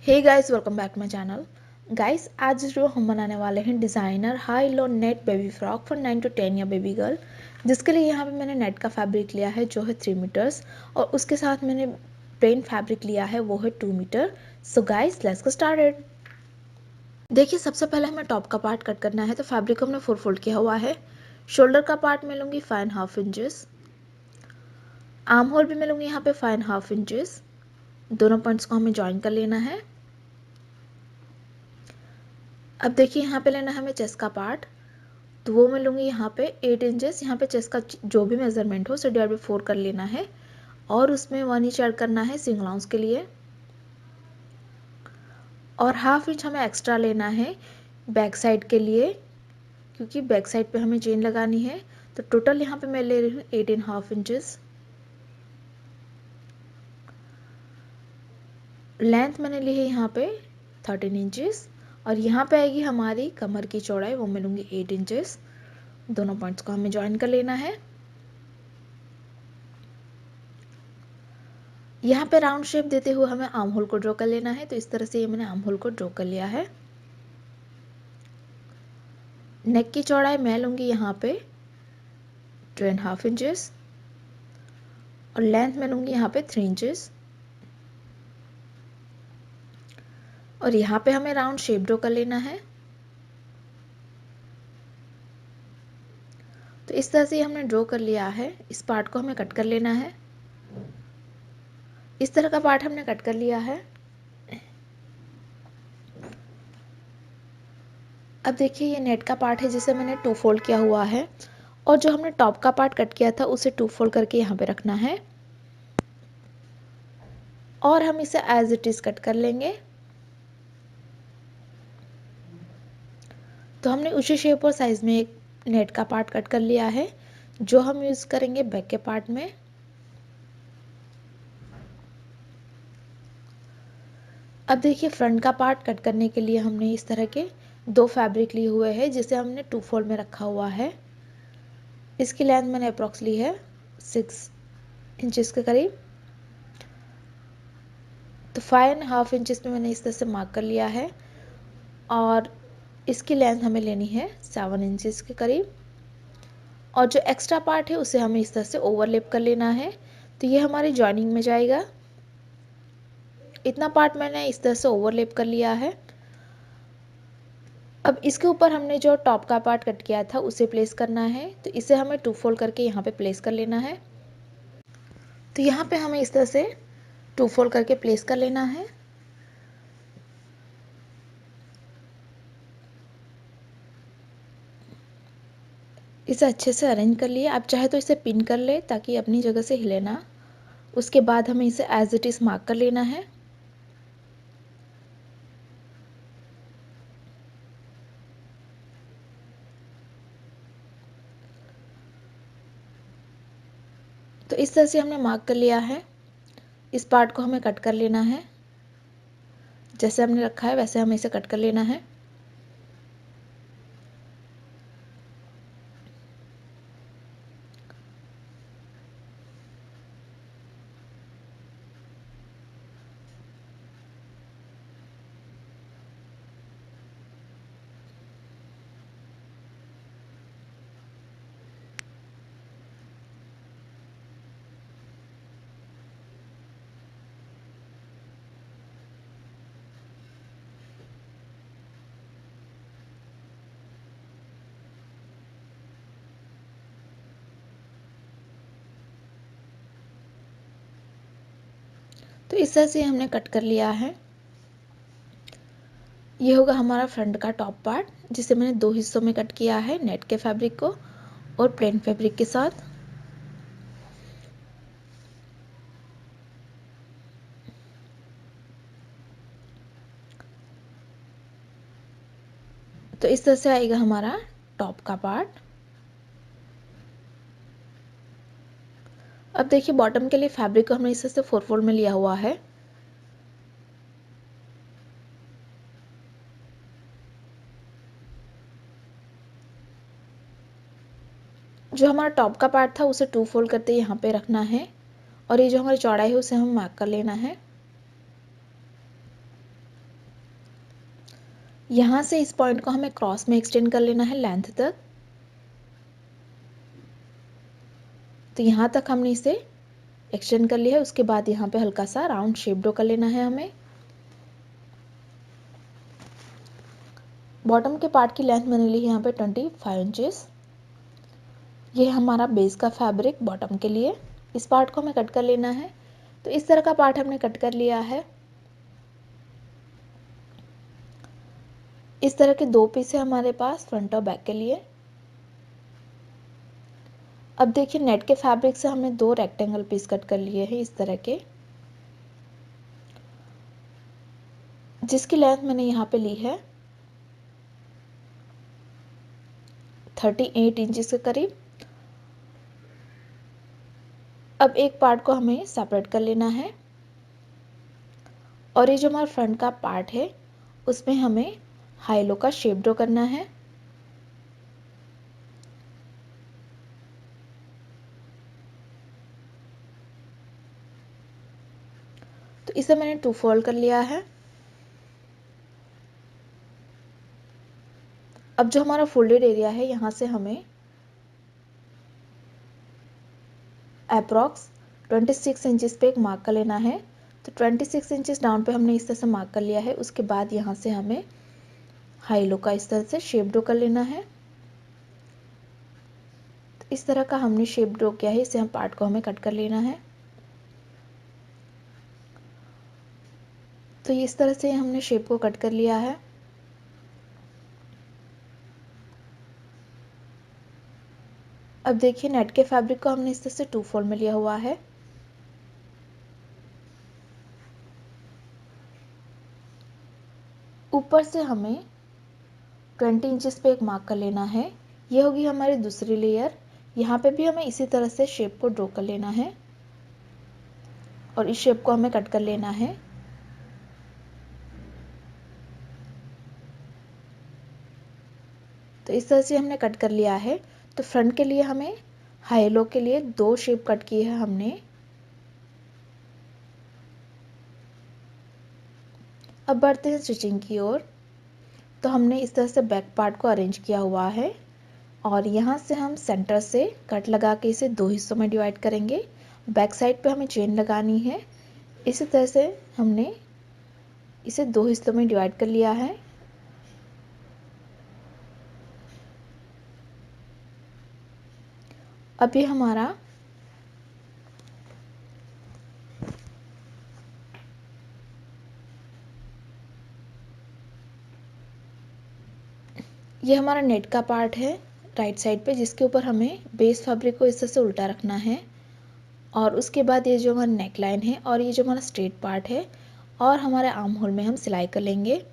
Hey guys, welcome back my channel. Guys, आज जो हम बनाने वाले हैं designer high low net baby frock for 9 to 10 या बेबी गर्ल, जिसके लिए यहाँ पे मैंने नेट का फैब्रिक लिया है जो है 3 मीटर्स और उसके साथ मैंने प्लेन फैब्रिक लिया है वो है 2 metre. So guys, let's get started. देखिए, सबसे पहले हमें टॉप का पार्ट कट करना है, तो फैब्रिक को हमने 4 फोल्ड किया हुआ है। शोल्डर का पार्ट मैं लूँगी 5.5 इंचेस, आर्म होल भी मैं लूँगी यहाँ पे 5.5 इंचेस। दोनों पॉइंट्स को हमें ज्वाइन कर लेना है। अब देखिए, यहाँ पे लेना है हमें चेस्ट का पार्ट, तो वो मैं लूँगी यहाँ पे 8 इंचेस। यहाँ पे चेस्ट का जो भी मेजरमेंट हो उसे डिवाइड बाई 4 कर लेना है और उसमें 1 इंच ऐड करना है सिंगल आउंस के लिए और हाफ इंच हमें एक्स्ट्रा लेना है बैक साइड के लिए, क्योंकि बैक साइड पे हमें चेन लगानी है। तो टोटल यहाँ पे मैं ले रही हूँ 8.5 इंचेस। लेंथ मैंने ली है यहाँ पे 13 इंचेस और यहाँ पे आएगी हमारी कमर की चौड़ाई, वो मैं लूँगी 8 इंचेस। दोनों पॉइंट्स को हमें ज्वाइन कर लेना है। यहाँ पे राउंड शेप देते हुए हमें आर्म होल को ड्रॉ कर लेना है, तो इस तरह से ये मैंने आर्म होल को ड्रॉ कर लिया है। नेक की चौड़ाई मैं लूँगी यहाँ पे 2.5 इंचेस और लेंथ मैं लूँगी यहाँ पे 3 इंचेस और यहाँ पे हमें राउंड शेप ड्रॉ कर लेना है। तो इस तरह से हमने ड्रॉ कर लिया है। इस पार्ट को हमें कट कर लेना है। इस तरह का पार्ट हमने कट कर लिया है। अब देखिए, ये नेट का पार्ट है जिसे मैंने 2 फोल्ड किया हुआ है और जो हमने टॉप का पार्ट कट किया था उसे 2 फोल्ड करके यहाँ पे रखना है और हम इसे एज इट इज़ कट कर लेंगे। तो हमने उसी शेप और साइज में एक नेट का पार्ट कट कर लिया है जो हम यूज़ करेंगे बैक के पार्ट में। अब देखिए, फ्रंट का पार्ट कट करने के लिए हमने इस तरह के 2 फैब्रिक लिए हुए हैं जिसे हमने 2 फोल्ड में रखा हुआ है। इसकी लेंथ मैंने अप्रॉक्स ली है 6 इंचेस के करीब। तो 5.5 इंचेस में मैंने इस तरह से मार्क कर लिया है और इसकी लेंथ हमें लेनी है 7 इंचेस के करीब और जो एक्स्ट्रा पार्ट है उसे हमें इस तरह से ओवरलैप कर लेना है। तो ये हमारी जॉइनिंग में जाएगा। इतना पार्ट मैंने इस तरह से ओवरलैप कर लिया है। अब इसके ऊपर हमने जो टॉप का पार्ट कट किया था उसे प्लेस करना है, तो इसे हमें 2 फोल्ड करके यहाँ पे प्लेस कर लेना है। तो यहाँ पे हमें इस तरह से 2 फोल्ड करके प्लेस कर लेना है। इसे अच्छे से अरेंज कर लिए। आप चाहे तो इसे पिन कर ले ताकि अपनी जगह से हिले ना। उसके बाद हमें इसे एज इट इज़ मार्क कर लेना है। तो इस तरह से हमने मार्क कर लिया है। इस पार्ट को हमें कट कर लेना है। जैसे हमने रखा है वैसे हमें इसे कट कर लेना है। तो इस तरह से हमने कट कर लिया है। ये होगा हमारा फ्रंट का टॉप पार्ट जिसे मैंने 2 हिस्सों में कट किया है, नेट के फैब्रिक को और प्लेन फैब्रिक के साथ। तो इस तरह से आएगा हमारा टॉप का पार्ट। अब देखिए, बॉटम के लिए फैब्रिक को हमने इस तरह से 4 फोल्ड में लिया हुआ है। जो हमारा टॉप का पार्ट था उसे 2 फोल्ड करते यहाँ पे रखना है और ये जो हमारी चौड़ाई है उसे हमें मार्क कर लेना है। यहाँ से इस पॉइंट को हमें क्रॉस में एक्सटेंड कर लेना है लेंथ तक। तो यहाँ तक हमने इसे एक्सटेंड कर लिया है। उसके बाद यहाँ पे हल्का सा राउंड शेप ड्रॉ कर लेना है हमें। बॉटम के पार्ट की लेंथ मैंने ली है यहाँ पे 25 इंचेस। ये हमारा बेस का फैब्रिक बॉटम के लिए, इस पार्ट को हमें कट कर लेना है। तो इस तरह का पार्ट हमने कट कर लिया है। इस तरह के दो पीस है हमारे पास फ्रंट और बैक के लिए। अब देखिए नेट के फैब्रिक से हमने दो रेक्टेंगल पीस कट कर लिए हैं इस तरह के, जिसकी लेंथ मैंने यहाँ पे ली है 38 इंचेस के करीब। अब एक पार्ट को हमें सेपरेट कर लेना है और ये जो हमारा फ्रंट का पार्ट है उसमें हमें हाई लो का शेप ड्रॉ करना है। तो इसे मैंने 2 फोल्ड कर लिया है। अब जो हमारा फोल्डेड एरिया है यहाँ से हमें अप्रॉक्स 26 इंचेस पे एक मार्क कर लेना है। तो 26 इंचेस डाउन पे हमने इस तरह से मार्क कर लिया है। उसके बाद यहाँ से हमें हाई लो का इस तरह से शेप ड्रॉ कर लेना है। तो इस तरह का हमने शेप ड्रॉ किया है, इसे हम पार्ट को हमें कट कर लेना है। तो इस तरह से हमने शेप को कट कर लिया है। अब देखिए नेट के फैब्रिक को हमने इस तरह से 2 फोल्ड में लिया हुआ है। ऊपर से हमें 20 इंचेस पे एक मार्क कर लेना है। ये होगी हमारी दूसरी लेयर। यहाँ पे भी हमें इसी तरह से शेप को ड्रॉ कर लेना है और इस शेप को हमें कट कर लेना है। तो इस तरह से हमने कट कर लिया है। तो फ्रंट के लिए हमें हाई लो के लिए 2 शेप कट किए हैं हमने। अब बढ़ते हैं स्टिचिंग की ओर। तो हमने इस तरह से बैक पार्ट को अरेंज किया हुआ है और यहाँ से हम सेंटर से कट लगा के इसे 2 हिस्सों में डिवाइड करेंगे। बैक साइड पे हमें चेन लगानी है। इसी तरह से हमने इसे 2 हिस्सों में डिवाइड कर लिया है। अब ये हमारा नेट का पार्ट है राइट साइड पे, जिसके ऊपर हमें बेस फैब्रिक को इस तरह से उल्टा रखना है। और उसके बाद ये जो हमारा नेक लाइन है और ये जो हमारा स्ट्रेट पार्ट है और हमारे आर्म होल में हम सिलाई कर लेंगे।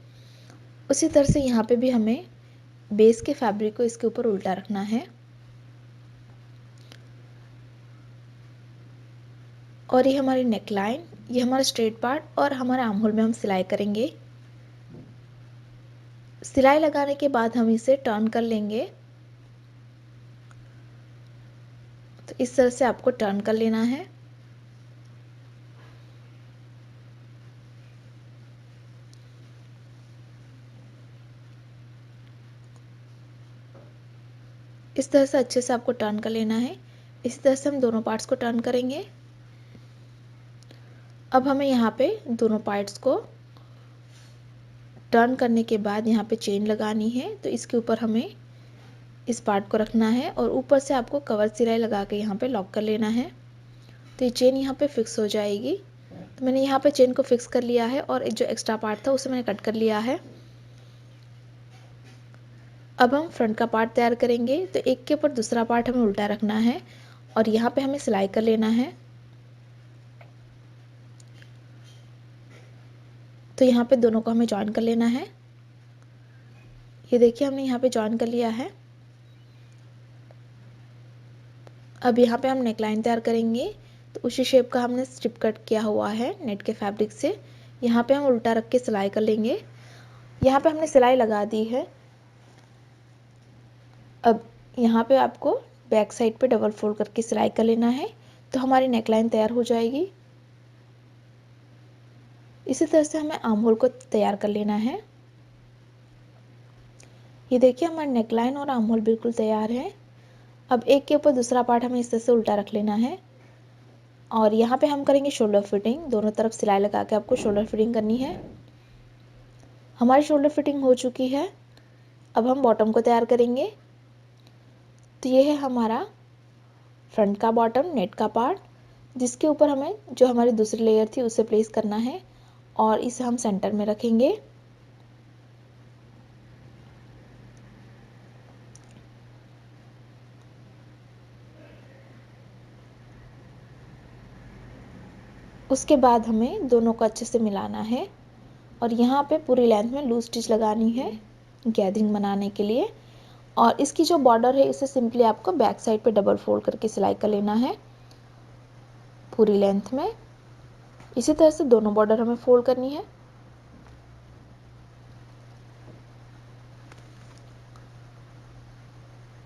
उसी तरह से यहाँ पे भी हमें बेस के फैब्रिक को इसके ऊपर उल्टा रखना है और ये हमारी नेक लाइन, ये हमारा स्ट्रेट पार्ट और हमारे आर्म होल में हम सिलाई करेंगे। सिलाई लगाने के बाद हम इसे टर्न कर लेंगे। तो इस तरह से आपको टर्न कर लेना है। इस तरह से अच्छे से आपको टर्न कर लेना है। इस तरह से हम दोनों पार्ट्स को टर्न करेंगे। अब हमें यहाँ पे दोनों पार्ट्स को टर्न करने के बाद यहाँ पे चेन लगानी है। तो इसके ऊपर हमें इस पार्ट को रखना है और ऊपर से आपको कवर सिलाई लगा के यहाँ पे लॉक कर लेना है। तो ये चेन यहाँ पे फिक्स हो जाएगी। तो मैंने यहाँ पे चेन को फिक्स कर लिया है और जो एक्स्ट्रा पार्ट था उसे मैंने कट कर लिया है। अब हम फ्रंट का पार्ट तैयार करेंगे। तो एक के ऊपर दूसरा पार्ट हमें उल्टा रखना है और यहाँ पे हमें सिलाई कर लेना है। तो यहाँ पे दोनों को हमें जॉइन कर लेना है। ये देखिए हमने यहाँ पे जॉइन कर लिया है। अब यहाँ पे हम नेकलाइन तैयार करेंगे। तो उसी शेप का हमने स्ट्रिप कट किया हुआ है नेट के फैब्रिक से। यहाँ पे हम उल्टा रख के सिलाई कर लेंगे। यहाँ पे हमने सिलाई लगा दी है। अब यहाँ पे आपको बैक साइड पे डबल फोल्ड करके सिलाई कर लेना है। तो हमारी नेकलाइन तैयार हो जाएगी। इसी तरह से हमें आर्म होल को तैयार कर लेना है। ये देखिए हमारा नेकलाइन और आर्म होल बिल्कुल तैयार है। अब एक के ऊपर दूसरा पार्ट हमें इस तरह से उल्टा रख लेना है और यहाँ पे हम करेंगे शोल्डर फिटिंग। दोनों तरफ सिलाई लगा के आपको शोल्डर फिटिंग करनी है। हमारी शोल्डर फिटिंग हो चुकी है। अब हम बॉटम को तैयार करेंगे। तो ये है हमारा फ्रंट का बॉटम नेट का पार्ट, जिसके ऊपर हमें जो हमारी दूसरी लेयर थी उसे प्लेस करना है और इसे हम सेंटर में रखेंगे। उसके बाद हमें दोनों को अच्छे से मिलाना है और यहाँ पे पूरी लेंथ में लूज स्टिच लगानी है गैदरिंग बनाने के लिए। और इसकी जो बॉर्डर है इसे सिंपली आपको बैक साइड पे डबल फोल्ड करके सिलाई कर लेना है पूरी लेंथ में। इसी तरह से दोनों बॉर्डर हमें फोल्ड करनी है।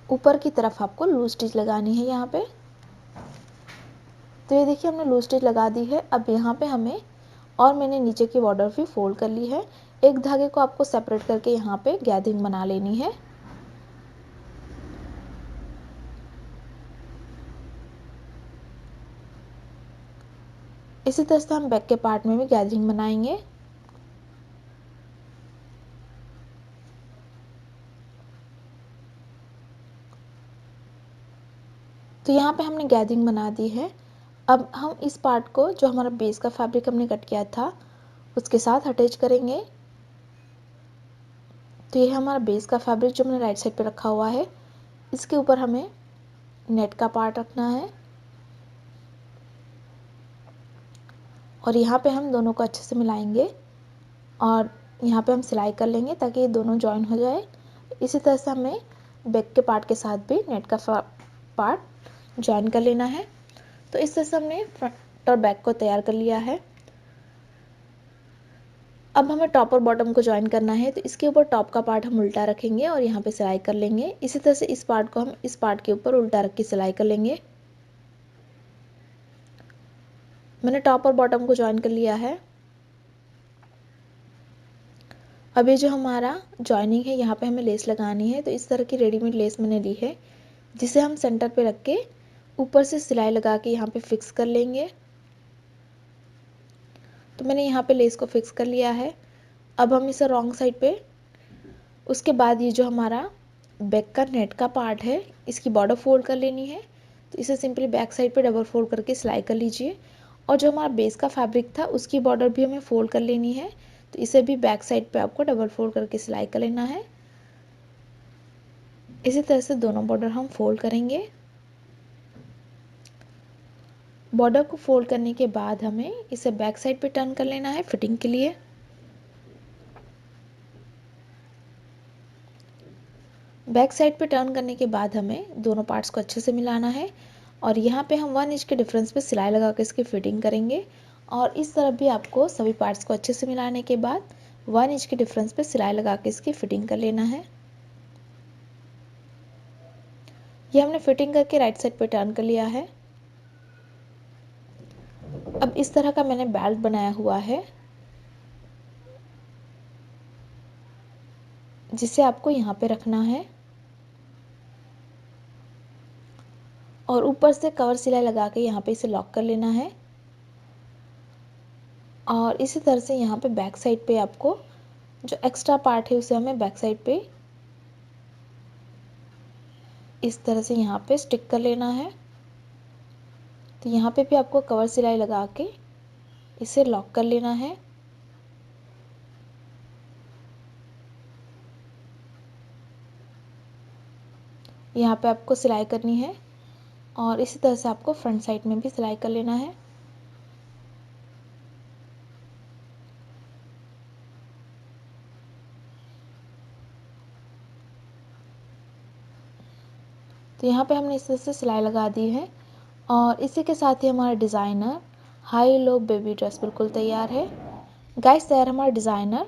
ऊपर की तरफ आपको लूज स्टिच लगानी है यहाँ पे। तो ये देखिए हमने लूज स्टिच लगा दी है। अब यहाँ पे हमें और मैंने नीचे की बॉर्डर भी फोल्ड कर ली है। एक धागे को आपको सेपरेट करके यहाँ पे गैदरिंग बना लेनी है। इसी तरह से हम बैक के पार्ट में भी गैदरिंग बनाएंगे। तो यहाँ पे हमने गैदरिंग बना दी है। अब हम इस पार्ट को जो हमारा बेस का फैब्रिक हमने कट किया था उसके साथ अटैच करेंगे। तो ये हमारा बेस का फैब्रिक जो मैंने राइट साइड पे रखा हुआ है, इसके ऊपर हमें नेट का पार्ट रखना है और यहाँ पे हम दोनों को अच्छे से मिलाएंगे और यहाँ पे हम सिलाई कर लेंगे ताकि ये दोनों जॉइन हो जाए। इसी तरह से हमें बैक के पार्ट के साथ भी नेट का पार्ट जॉइन कर लेना है। तो इस तरह से हमने फ्रंट और बैक को तैयार कर लिया है। अब हमें टॉप और बॉटम को जॉइन करना है। तो इसके ऊपर टॉप का पार्ट हम उल्टा रखेंगे और यहाँ पे सिलाई कर लेंगे। इसी तरह से इस पार्ट को हम इस पार्ट के ऊपर उल्टा रख के सिलाई कर लेंगे। मैंने टॉप और बॉटम को जॉइन कर लिया है। अब ये जो हमारा जॉइनिंग है यहाँ पे हमें लेस लगानी है। तो इस तरह की रेडीमेड लेस मैंने ली है जिसे हम सेंटर पे रख के ऊपर से सिलाई लगा के यहाँ पे फिक्स कर लेंगे। तो मैंने यहाँ पे लेस को फिक्स कर लिया है। अब हम इसे रॉन्ग साइड पे, उसके बाद ये जो हमारा बैक का नेट का पार्ट है इसकी बॉर्डर फोल्ड कर लेनी है। तो इसे सिंपली बैक साइड पे डबल फोल्ड करके सिलाई कर लीजिए और जो हमारा बेस का फैब्रिक था उसकी बॉर्डर भी हमें फोल्ड कर लेनी है। तो इसे भी बैक साइड पे आपको डबल फोल्ड करके सिलाई कर लेना है। इसी तरह से दोनों बॉर्डर हम फोल्ड करेंगे। बॉर्डर को फोल्ड करने के बाद हमें इसे बैक साइड पे टर्न कर लेना है फिटिंग के लिए। बैक साइड पे टर्न करने के बाद हमें दोनों पार्ट्स को अच्छे से मिलाना है और यहाँ पे हम 1 इंच के डिफरेंस पे सिलाई लगा कर इसकी फिटिंग करेंगे। और इस तरफ भी आपको सभी पार्ट्स को अच्छे से मिलाने के बाद 1 इंच के डिफरेंस पे सिलाई लगा के इसकी फिटिंग कर लेना है। ये हमने फिटिंग करके राइट साइड पे टर्न कर लिया है। अब इस तरह का मैंने बेल्ट बनाया हुआ है जिसे आपको यहाँ पे रखना है और ऊपर से कवर सिलाई लगा के यहाँ पे इसे लॉक कर लेना है। और इसी तरह से यहाँ पे बैक साइड पे आपको जो एक्स्ट्रा पार्ट है उसे हमें बैक साइड पे इस तरह से यहाँ पे स्टिक कर लेना है। तो यहाँ पे भी आपको कवर सिलाई लगा के इसे लॉक कर लेना है। यहाँ पे आपको सिलाई करनी है और इसी तरह से आपको फ्रंट साइड में भी सिलाई कर लेना है। तो यहाँ पे हमने इस तरह से सिलाई लगा दी है और इसी के साथ ही हमारा डिज़ाइनर हाई लो बेबी ड्रेस बिल्कुल तैयार है। गाइस तैयार हमारा डिज़ाइनर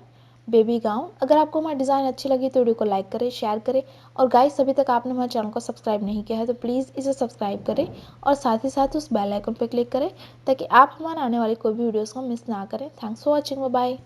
बेबी गाउन। अगर आपको हमारी डिज़ाइन अच्छी लगी तो वीडियो को लाइक करें, शेयर करें और गाइस अभी तक आपने हमारे चैनल को सब्सक्राइब नहीं किया है तो प्लीज़ इसे सब्सक्राइब करें और साथ ही साथ उस बेल आइकन पर क्लिक करें ताकि आप हमारे आने वाली कोई भी वीडियोज़ को मिस ना करें। Thanks for watching, bye bye.